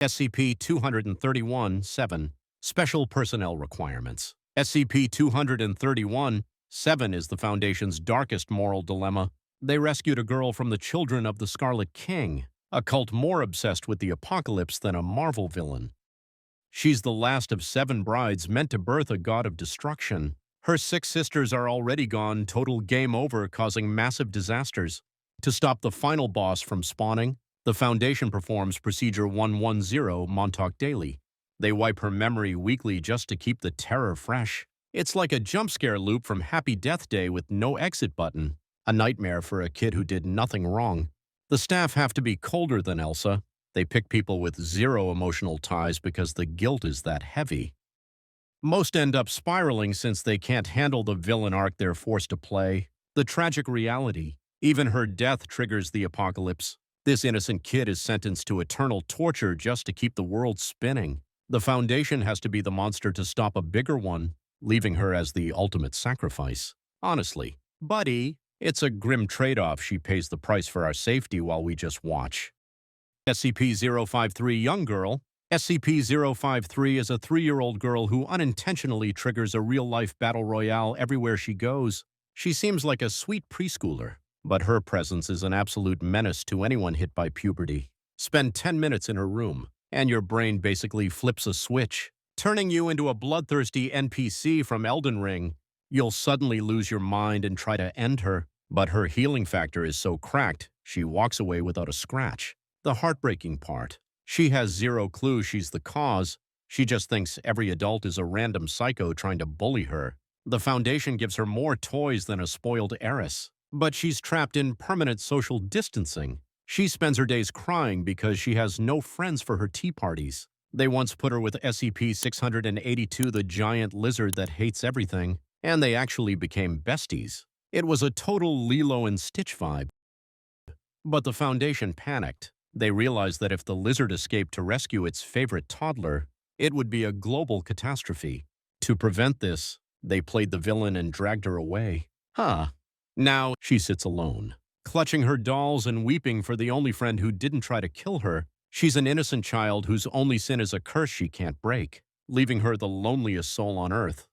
SCP-231-7 Special Personnel Requirements. SCP-231-7 is the Foundation's darkest moral dilemma. They rescued a girl from the children of the Scarlet King, a cult more obsessed with the apocalypse than a Marvel villain. She's the last of 7 brides meant to birth a god of destruction. Her 6 sisters are already gone, total game over, causing massive disasters. To stop the final boss from spawning, the Foundation performs Procedure 110 Montauk daily. They wipe her memory weekly just to keep the terror fresh. It's like a jump scare loop from Happy Death Day with no exit button. A nightmare for a kid who did nothing wrong. The staff have to be colder than Elsa. They pick people with 0 emotional ties because the guilt is that heavy. Most end up spiraling since they can't handle the villain arc they're forced to play. The tragic reality. Even her death triggers the apocalypse. This innocent kid is sentenced to eternal torture just to keep the world spinning. The Foundation has to be the monster to stop a bigger one, leaving her as the ultimate sacrifice. Honestly, buddy, it's a grim trade-off. She pays the price for our safety while we just watch. SCP-053 Young Girl. SCP-053 is a 3-year-old girl who unintentionally triggers a real-life battle royale everywhere she goes. She seems like a sweet preschooler, but her presence is an absolute menace to anyone hit by puberty. Spend 10 minutes in her room, and your brain basically flips a switch, turning you into a bloodthirsty NPC from Elden Ring. You'll suddenly lose your mind and try to end her, but her healing factor is so cracked, she walks away without a scratch. The heartbreaking part. She has 0 clue she's the cause. She just thinks every adult is a random psycho trying to bully her. The Foundation gives her more toys than a spoiled heiress, but she's trapped in permanent social distancing. She spends her days crying because she has no friends for her tea parties. They once put her with SCP-682, the giant lizard that hates everything, and they actually became besties. It was a total Lilo and Stitch vibe. But the Foundation panicked. They realized that if the lizard escaped to rescue its favorite toddler, it would be a global catastrophe. To prevent this, they played the villain and dragged her away. Now she sits alone, clutching her dolls and weeping for the only friend who didn't try to kill her. She's an innocent child whose only sin is a curse she can't break, leaving her the loneliest soul on Earth.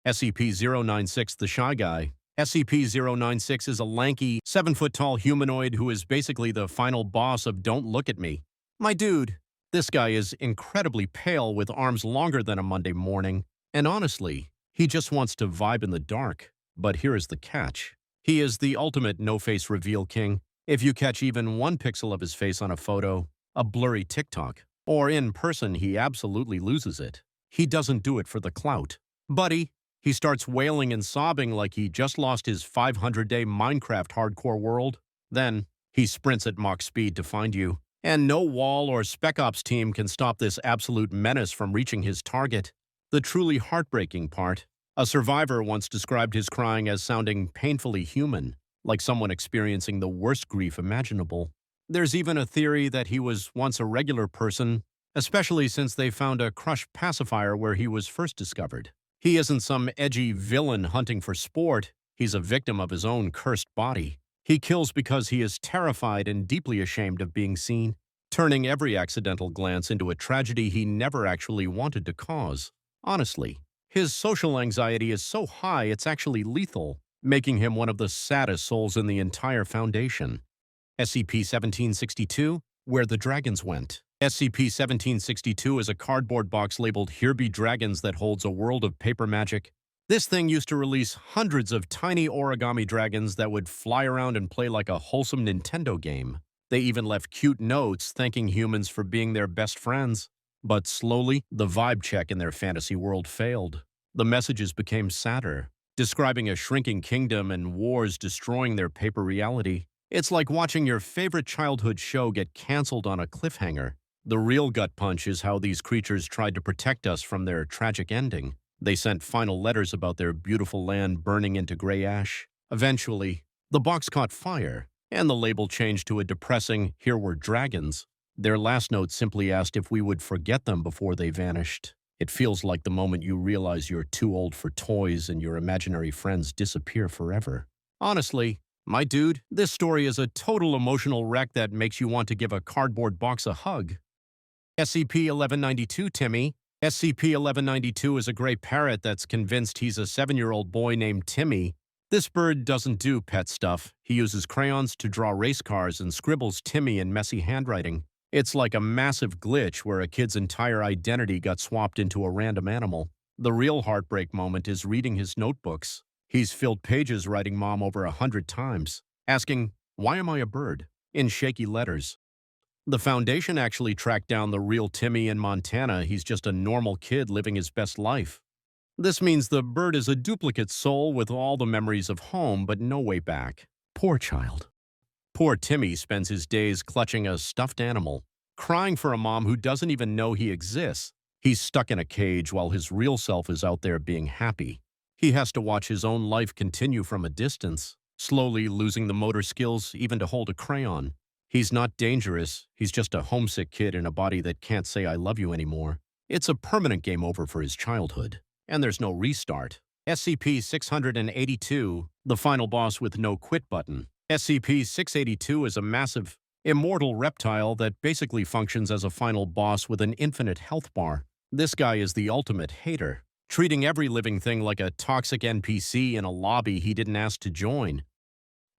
SCP-096 The Shy Guy. SCP-096 is a lanky, 7-foot-tall humanoid who is basically the final boss of Don't Look at Me. My dude, this guy is incredibly pale with arms longer than a Monday morning, and honestly, he just wants to vibe in the dark. But here is the catch. He is the ultimate no-face reveal king. If you catch even 1 pixel of his face on a photo, a blurry TikTok, or in person, he absolutely loses it. He doesn't do it for the clout. Buddy, he starts wailing and sobbing like he just lost his 500-day Minecraft hardcore world. Then, he sprints at Mach speed to find you. And no wall or Spec Ops team can stop this absolute menace from reaching his target. The truly heartbreaking part. A survivor once described his crying as sounding painfully human, like someone experiencing the worst grief imaginable. There's even a theory that he was once a regular person, especially since they found a crushed pacifier where he was first discovered. He isn't some edgy villain hunting for sport. He's a victim of his own cursed body. He kills because he is terrified and deeply ashamed of being seen, turning every accidental glance into a tragedy he never actually wanted to cause. Honestly, his social anxiety is so high it's actually lethal, making him one of the saddest souls in the entire Foundation. SCP-1762, Where the Dragons Went. SCP-1762 is a cardboard box labeled "Here Be Dragons" that holds a world of paper magic. This thing used to release hundreds of tiny origami dragons that would fly around and play like a wholesome Nintendo game. They even left cute notes thanking humans for being their best friends. But slowly, the vibe check in their fantasy world failed. The messages became sadder, describing a shrinking kingdom and wars destroying their paper reality. It's like watching your favorite childhood show get canceled on a cliffhanger. The real gut punch is how these creatures tried to protect us from their tragic ending. They sent final letters about their beautiful land burning into gray ash. Eventually, the box caught fire, and the label changed to a depressing "Here Were Dragons." Their last note simply asked if we would forget them before they vanished. It feels like the moment you realize you're too old for toys and your imaginary friends disappear forever. Honestly, my dude, this story is a total emotional wreck that makes you want to give a cardboard box a hug. SCP-1192 Timmy. SCP-1192 is a gray parrot that's convinced he's a 7-year-old boy named Timmy. This bird doesn't do pet stuff. He uses crayons to draw race cars and scribbles Timmy in messy handwriting. It's like a massive glitch where a kid's entire identity got swapped into a random animal. The real heartbreak moment is reading his notebooks. He's filled pages writing Mom over 100 times, asking, "Why am I a bird?" in shaky letters. The Foundation actually tracked down the real Timmy in Montana. He's just a normal kid living his best life. This means the bird is a duplicate soul with all the memories of home but no way back. Poor child. Poor Timmy spends his days clutching a stuffed animal, crying for a mom who doesn't even know he exists. He's stuck in a cage while his real self is out there being happy. He has to watch his own life continue from a distance, slowly losing the motor skills even to hold a crayon. He's not dangerous, he's just a homesick kid in a body that can't say I love you anymore. It's a permanent game over for his childhood, and there's no restart. SCP-682, the final boss with no quit button. SCP-682 is a massive, immortal reptile that basically functions as a final boss with an infinite health bar. This guy is the ultimate hater, treating every living thing like a toxic NPC in a lobby he didn't ask to join.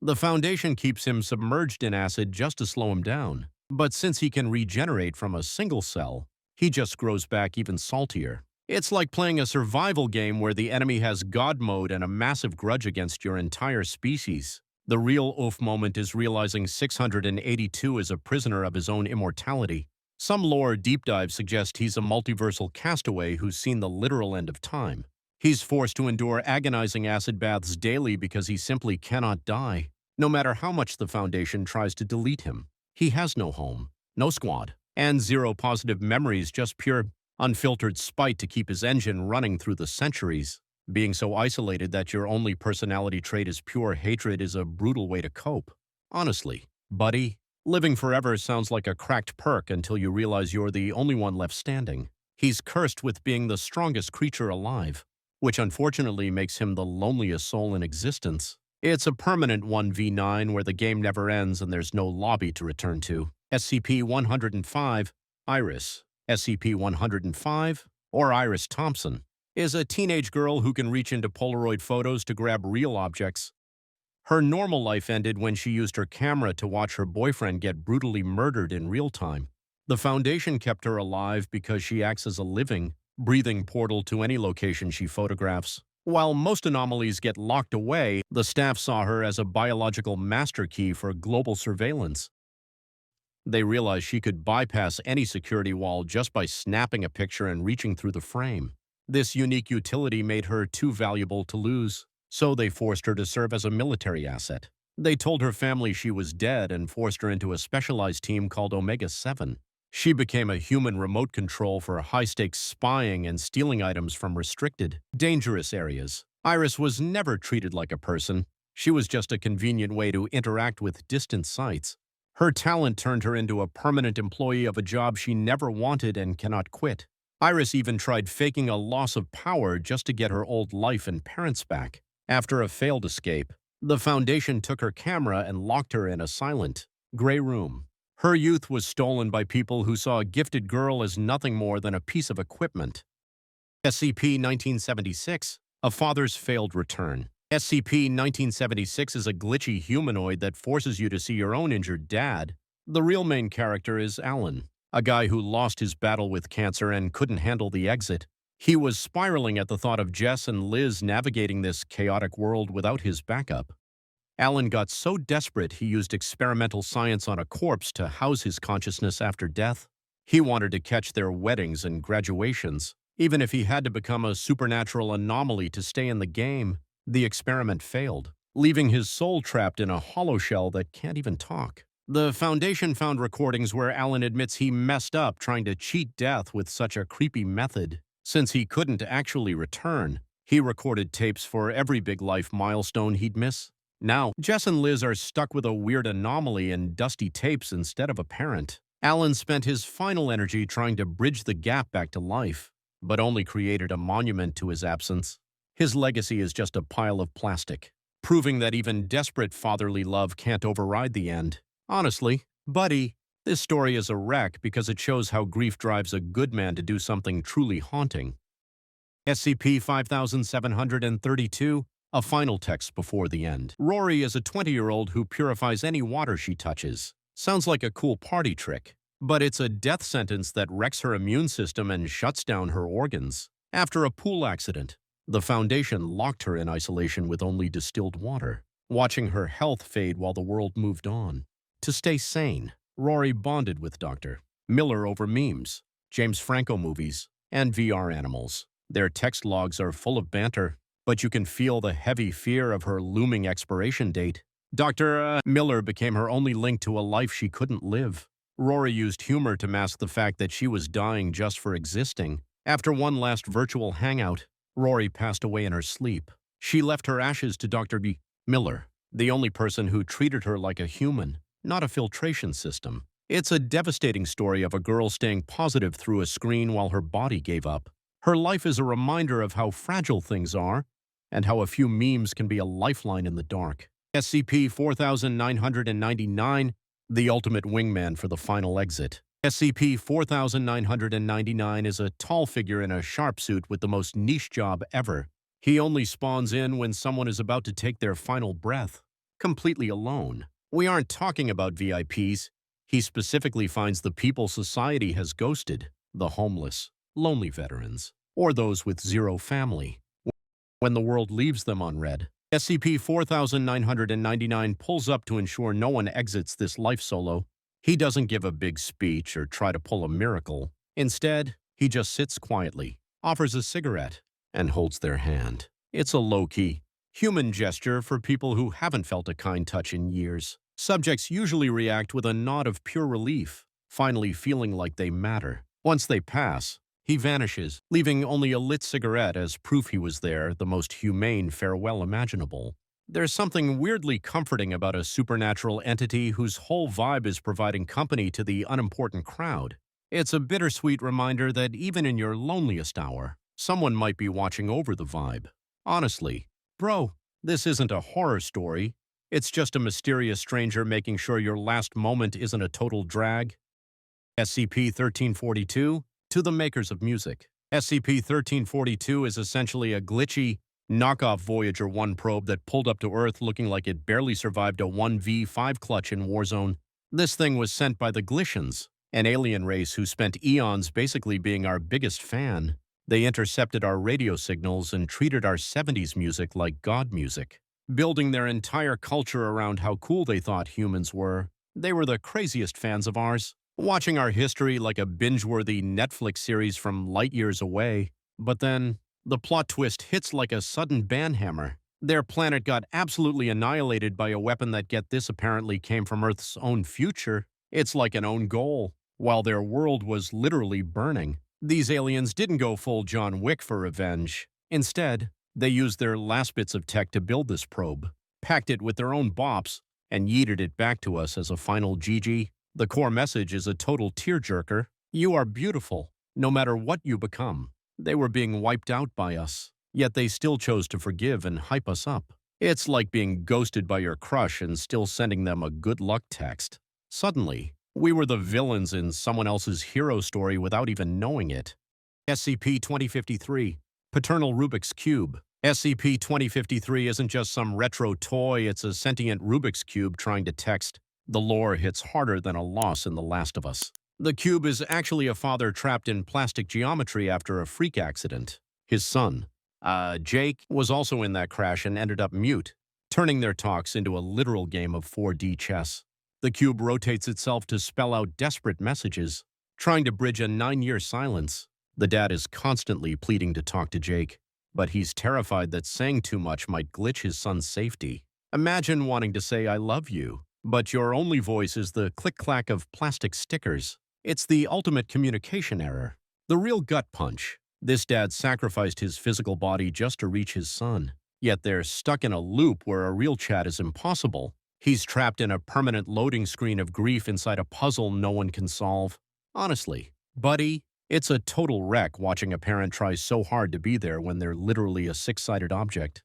The Foundation keeps him submerged in acid just to slow him down, but since he can regenerate from a single cell, he just grows back even saltier. It's like playing a survival game where the enemy has God mode and a massive grudge against your entire species. The real oof moment is realizing 682 is a prisoner of his own immortality. Some lore deep dives suggest he's a multiversal castaway who's seen the literal end of time. He's forced to endure agonizing acid baths daily because he simply cannot die, no matter how much the Foundation tries to delete him. He has no home, no squad, and zero positive memories, just pure, unfiltered spite to keep his engine running through the centuries. Being so isolated that your only personality trait is pure hatred is a brutal way to cope. Honestly, buddy, living forever sounds like a cracked perk until you realize you're the only one left standing. He's cursed with being the strongest creature alive, which unfortunately makes him the loneliest soul in existence. It's a permanent 1v9 where the game never ends and there's no lobby to return to. SCP-105, Iris. SCP-105, or Iris Thompson, is a teenage girl who can reach into Polaroid photos to grab real objects. Her normal life ended when she used her camera to watch her boyfriend get brutally murdered in real time. The Foundation kept her alive because she acts as a living, breathing portal to any location she photographs. While most anomalies get locked away, the staff saw her as a biological master key for global surveillance. They realized she could bypass any security wall just by snapping a picture and reaching through the frame. This unique utility made her too valuable to lose, so they forced her to serve as a military asset. They told her family she was dead and forced her into a specialized team called Omega-7. She became a human remote control for high-stakes spying and stealing items from restricted, dangerous areas. Iris was never treated like a person. She was just a convenient way to interact with distant sites. Her talent turned her into a permanent employee of a job she never wanted and cannot quit. Iris even tried faking a loss of power just to get her old life and parents back. After a failed escape, the Foundation took her camera and locked her in a silent, gray room. Her youth was stolen by people who saw a gifted girl as nothing more than a piece of equipment. SCP-1976, a father's failed return. SCP-1976 is a glitchy humanoid that forces you to see your own injured dad. The real main character is Alan, a guy who lost his battle with cancer and couldn't handle the exit. He was spiraling at the thought of Jess and Liz navigating this chaotic world without his backup. Alan got so desperate he used experimental science on a corpse to house his consciousness after death. He wanted to catch their weddings and graduations, even if he had to become a supernatural anomaly to stay in the game. The experiment failed, leaving his soul trapped in a hollow shell that can't even talk. The Foundation found recordings where Alan admits he messed up trying to cheat death with such a creepy method. Since he couldn't actually return, he recorded tapes for every big life milestone he'd miss. Now, Jess and Liz are stuck with a weird anomaly and dusty tapes instead of a parent. Alan spent his final energy trying to bridge the gap back to life, but only created a monument to his absence. His legacy is just a pile of plastic, proving that even desperate fatherly love can't override the end. Honestly, buddy, This story is a wreck because it shows how grief drives a good man to do something truly haunting. SCP-5732, a final text before the end. Rory is a 20-year-old who purifies any water she touches. Sounds like a cool party trick, but it's a death sentence that wrecks her immune system and shuts down her organs. After a pool accident, the Foundation locked her in isolation with only distilled water, watching her health fade while the world moved on. To stay sane, Rory bonded with Dr. Miller over memes, James Franco movies, and VR animals. Their text logs are full of banter, but you can feel the heavy fear of her looming expiration date. Dr. Miller became her only link to a life she couldn't live. Rory used humor to mask the fact that she was dying just for existing. After one last virtual hangout, Rory passed away in her sleep. She left her ashes to Dr. Miller, the only person who treated her like a human, not a filtration system. It's a devastating story of a girl staying positive through a screen while her body gave up. Her life is a reminder of how fragile things are and how a few memes can be a lifeline in the dark. SCP-4999, the ultimate wingman for the final exit. SCP-4999 is a tall figure in a sharp suit with the most niche job ever. He only spawns in when someone is about to take their final breath, completely alone. We aren't talking about VIPs. He specifically finds the people society has ghosted, the homeless, lonely veterans, or those with zero family, when the world leaves them unread. SCP-4999 pulls up to ensure no one exits this life solo. He doesn't give a big speech or try to pull a miracle. Instead, he just sits quietly, offers a cigarette, and holds their hand. It's a low-key, human gesture for people who haven't felt a kind touch in years. Subjects usually react with a nod of pure relief, finally feeling like they matter. Once they pass, he vanishes, leaving only a lit cigarette as proof he was there, the most humane farewell imaginable. There's something weirdly comforting about a supernatural entity whose whole vibe is providing company to the unimportant crowd. It's a bittersweet reminder that even in your loneliest hour, someone might be watching over the vibe. Honestly, bro, this isn't a horror story. It's just a mysterious stranger making sure your last moment isn't a total drag. SCP-1342, to the makers of music. SCP-1342 is essentially a glitchy, knockoff Voyager 1 probe that pulled up to Earth looking like it barely survived a 1v5 clutch in Warzone. This thing was sent by the Gishons, an alien race who spent eons basically being our biggest fan. They intercepted our radio signals and treated our 70s music like god music, building their entire culture around how cool they thought humans were. They were the craziest fans of ours, watching our history like a binge-worthy Netflix series from light years away. But then, the plot twist hits like a sudden banhammer. Their planet got absolutely annihilated by a weapon that, get this, apparently came from Earth's own future. It's like an own goal, while their world was literally burning. These aliens didn't go full John Wick for revenge. Instead, they used their last bits of tech to build this probe, packed it with their own bops, and yeeted it back to us as a final GG. The core message is a total tearjerker. You are beautiful, no matter what you become. They were being wiped out by us, yet they still chose to forgive and hype us up. It's like being ghosted by your crush and still sending them a good luck text. Suddenly, we were the villains in someone else's hero story without even knowing it. SCP-2053, Paternal Rubik's Cube. SCP-2053 isn't just some retro toy, it's a sentient Rubik's Cube trying to text. The lore hits harder than a loss in The Last of Us. The cube is actually a father trapped in plastic geometry after a freak accident. His son, Jake, was also in that crash and ended up mute, turning their talks into a literal game of 4D chess. The cube rotates itself to spell out desperate messages, trying to bridge a 9-year silence. The dad is constantly pleading to talk to Jake, but he's terrified that saying too much might glitch his son's safety. Imagine wanting to say, "I love you," but your only voice is the click-clack of plastic stickers. It's the ultimate communication error. The real gut punch. This dad sacrificed his physical body just to reach his son. Yet they're stuck in a loop where a real chat is impossible. He's trapped in a permanent loading screen of grief inside a puzzle no one can solve. Honestly, buddy, it's a total wreck watching a parent try so hard to be there when they're literally a six-sided object.